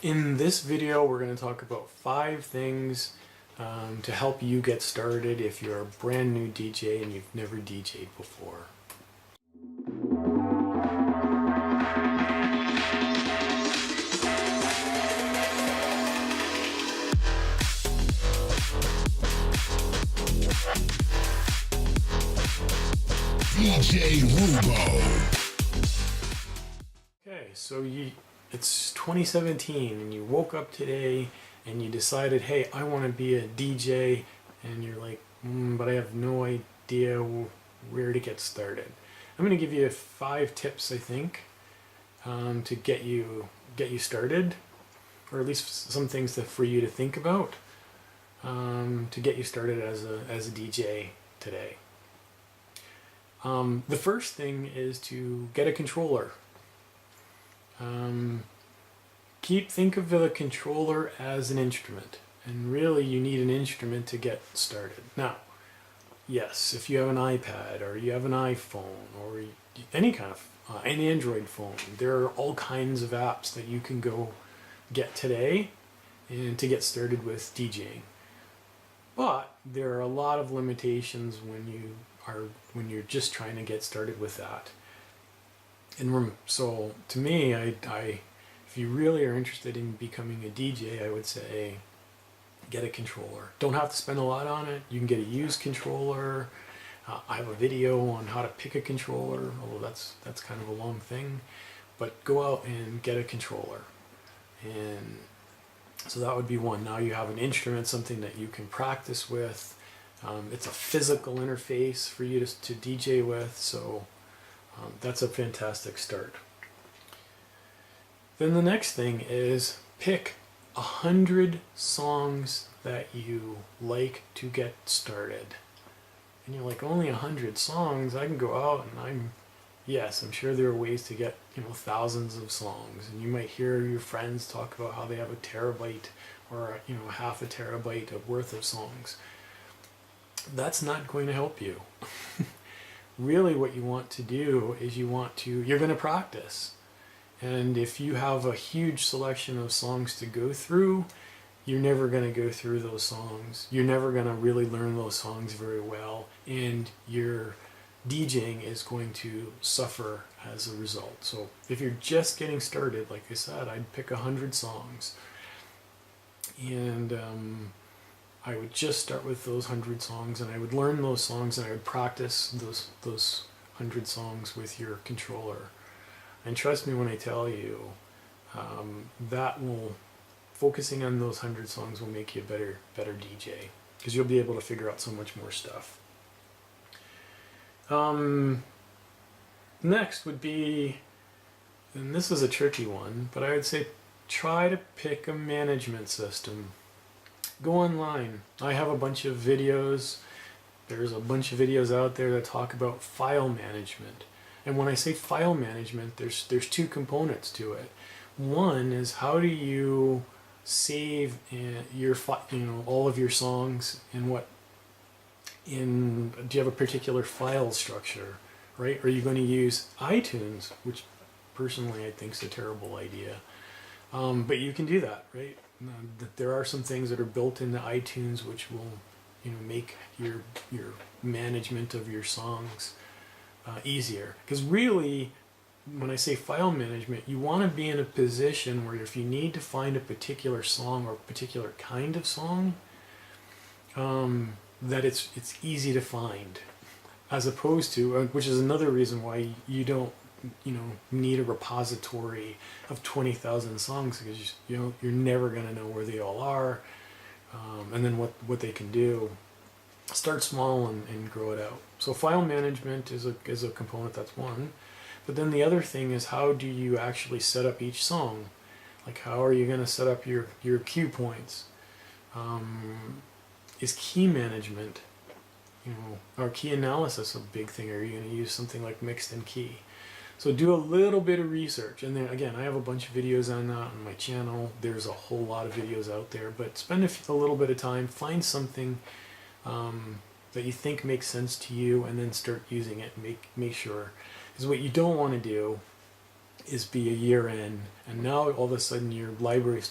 In this video, we're going to talk about 5 things to help you get started if you're a brand new DJ and you've never DJ'd before. DJ Roubo. Okay, so it's 2017 and you woke up today and you decided, hey, I want to be a DJ, and you're like, but I have no idea where to get started. I'm going to give you 5 tips, I think, to get you started, or at least some things for you to think about to get you started as a DJ today. The first thing is to get a controller. Think of the controller as an instrument, and really you need an instrument to get started. Now, yes, if you have an iPad or you have an iPhone or any kind of an Android phone, there are all kinds of apps that you can go get today and to get started with DJing. But there are a lot of limitations when you're just trying to get started with that. And so to me, if you really are interested in becoming a DJ, I would say get a controller. Don't have to spend a lot on it. You can get a used controller. I have a video on how to pick a controller, although that's kind of a long thing. But go out and get a controller. And so that would be one. Now you have an instrument, something that you can practice with. It's a physical interface for you to DJ with, so that's a fantastic start. Then the next thing is pick 100 songs that you like to get started. And you're like, only 100 songs? I can go out and I'm sure there are ways to get thousands of songs. And you might hear your friends talk about how they have a terabyte or half a terabyte worth of songs. That's not going to help you. Really what you want to do is you're going to practice. And if you have a huge selection of songs to go through, you're never going to go through those songs. You're never going to really learn those songs very well. And your DJing is going to suffer as a result. So if you're just getting started, like I said, I'd pick 100 songs. And I would just start with those 100 songs, and I would learn those songs, and I would practice those 100 songs with your controller. And trust me when I tell you, focusing on those 100 songs will make you a better DJ, because you'll be able to figure out so much more stuff. Next would be, and this is a tricky one, but I would say try to pick a management system. Go online. I have a bunch of videos. There's a bunch of videos out there that talk about file management. And when I say file management, there's 2 components to it. One is, how do you save all of your songs do you have a particular file structure, right? Are you going to use iTunes, which personally I think is a terrible idea. But you can do that, right? There are some things that are built into iTunes which will make your management of your songs easier. Because really, when I say file management, you want to be in a position where if you need to find a particular song or a particular kind of song, that it's easy to find, as opposed to, which is another reason why you don't need a repository of 20,000 songs, because you're never going to know where they all are, and then what they can do. Start small and grow it out. So file management is a component. That's one. But then the other thing is, how do you actually set up each song? Like, how are you going to set up your cue points? Is key management, or key analysis a big thing? Are you going to use something like mixed and key? So do a little bit of research. And then again, I have a bunch of videos on that on my channel. There's a whole lot of videos out there, but spend a little bit of time, find something that you think makes sense to you, and then start using it and make sure. Because what you don't want to do is be a year in, and now all of a sudden your library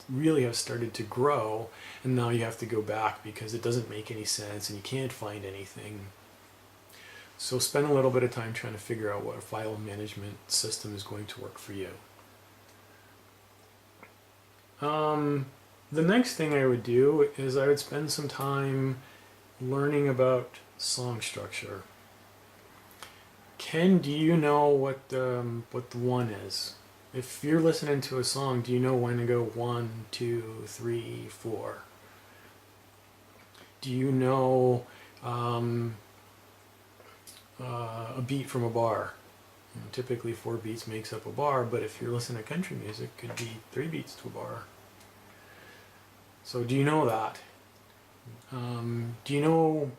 really has started to grow, and now you have to go back because it doesn't make any sense and you can't find anything. So spend a little bit of time trying to figure out what a file management system is going to work for you. The next thing I would do is I would spend some time learning about song structure. Ken, do you know what the one is? If you're listening to a song, do you know when to go 1, 2, 3, 4? Do you know a beat from a bar? You know, typically 4 beats makes up a bar, but if you're listening to country music, it could be 3 beats to a bar. So do you know that? Do you know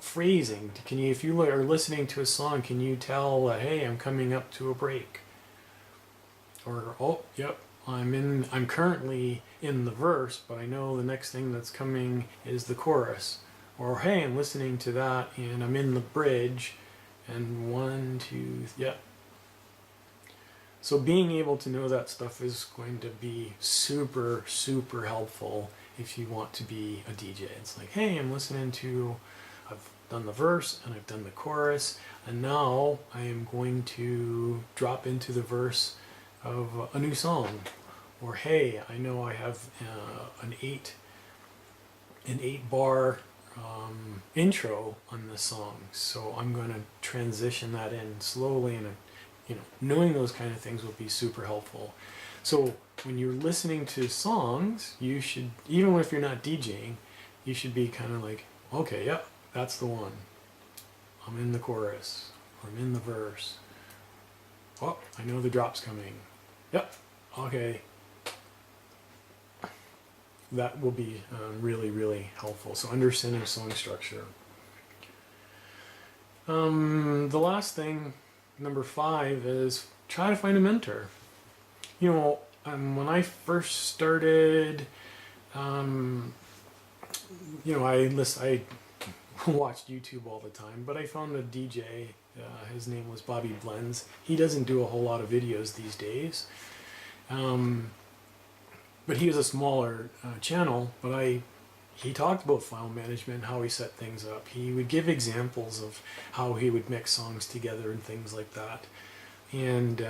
phrasing? Can you, if you are listening to a song, can you tell, hey, I'm coming up to a break? Or, oh, yep, I'm currently in the verse, but I know the next thing that's coming is the chorus. Or, hey, I'm listening to that and I'm in the bridge, and 1, 2, yep. So being able to know that stuff is going to be super, super helpful if you want to be a DJ. It's like, hey, I'm listening to, I've done the verse and I've done the chorus, and now I am going to drop into the verse of a new song. Or, hey, I know I have an 8 bar intro on this song, so I'm going to transition that in slowly, and knowing those kind of things will be super helpful. So when you're listening to songs, you should, even if you're not DJing, you should be kind of like, okay, yep, that's the one. I'm in the chorus, or I'm in the verse. Oh, I know the drop's coming. Yep, okay. That will be really, really helpful. So understanding song structure. The last thing, number 5, is try to find a mentor. When I first started, I watched YouTube all the time, but I found a DJ, his name was Bobby Blends. He doesn't do a whole lot of videos these days. But he was a smaller channel, but he talked about file management, how he set things up. He would give examples of how he would mix songs together and things like that. And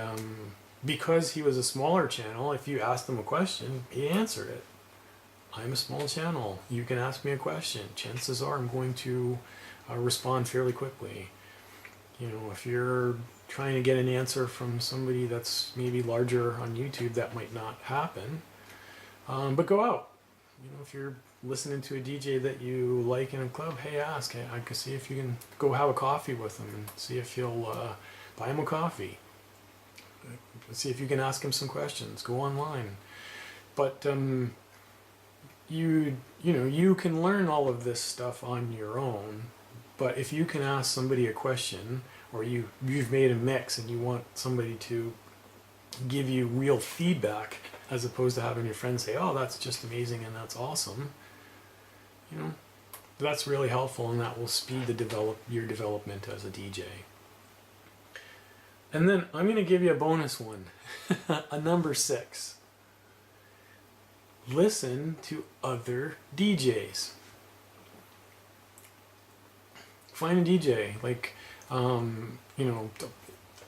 because he was a smaller channel, if you asked him a question, he answered it. I'm a small channel. You can ask me a question. Chances are I'm going to respond fairly quickly. If you're trying to get an answer from somebody that's maybe larger on YouTube, that might not happen. But go out. If you're listening to a DJ that you like in a club, hey, ask. I can see if you can go have a coffee with him and see if you'll buy him a coffee. See if you can ask him some questions. Go online. But you can learn all of this stuff on your own. But if you can ask somebody a question, or you've made a mix and you want somebody to give you real feedback, as opposed to having your friends say, oh, that's just amazing and that's awesome, that's really helpful, and that will speed your development as a DJ. And then I'm going to give you a bonus one, a number 6. Listen to other DJs. Find a DJ.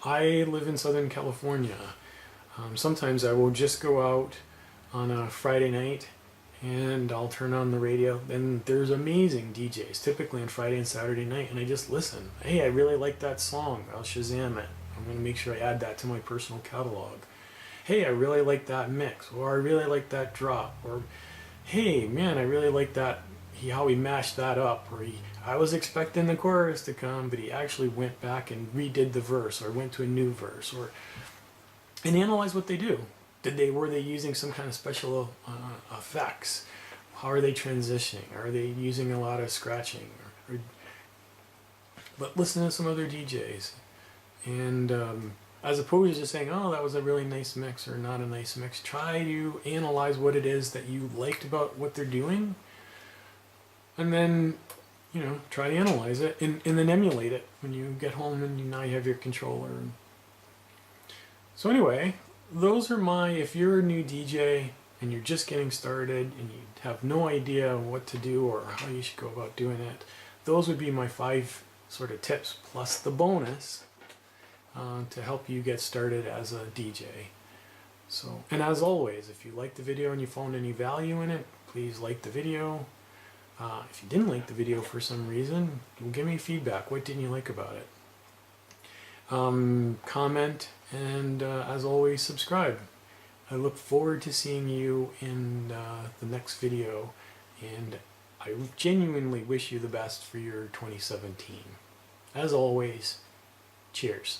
I live in Southern California. Sometimes I will just go out on a Friday night and I'll turn on the radio, and there's amazing DJs, typically on Friday and Saturday night, and I just listen. Hey, I really like that song. I'll Shazam it. I'm going to make sure I add that to my personal catalog. Hey, I really like that mix, or I really like that drop, or hey, man, I really like that, how he mashed that up, or I was expecting the chorus to come, but he actually went back and redid the verse, or went to a new verse, and analyze what they do. Were they using some kind of special effects? How are they transitioning? Are they using a lot of scratching? But listen to some other DJs, and as opposed to just saying, "Oh, that was a really nice mix" or "not a nice mix," try to analyze what it is that you liked about what they're doing, and then try to analyze it and then emulate it when you get home and now you have your controller. So anyway, those are if you're a new DJ and you're just getting started and you have no idea what to do or how you should go about doing it, those would be my 5 sort of tips, plus the bonus to help you get started as a DJ. So, and as always, if you liked the video and you found any value in it, please like the video. If you didn't like the video for some reason, give me feedback. What didn't you like about it? Comment, and as always, subscribe. I look forward to seeing you in the next video, and I genuinely wish you the best for your 2017. As always, cheers.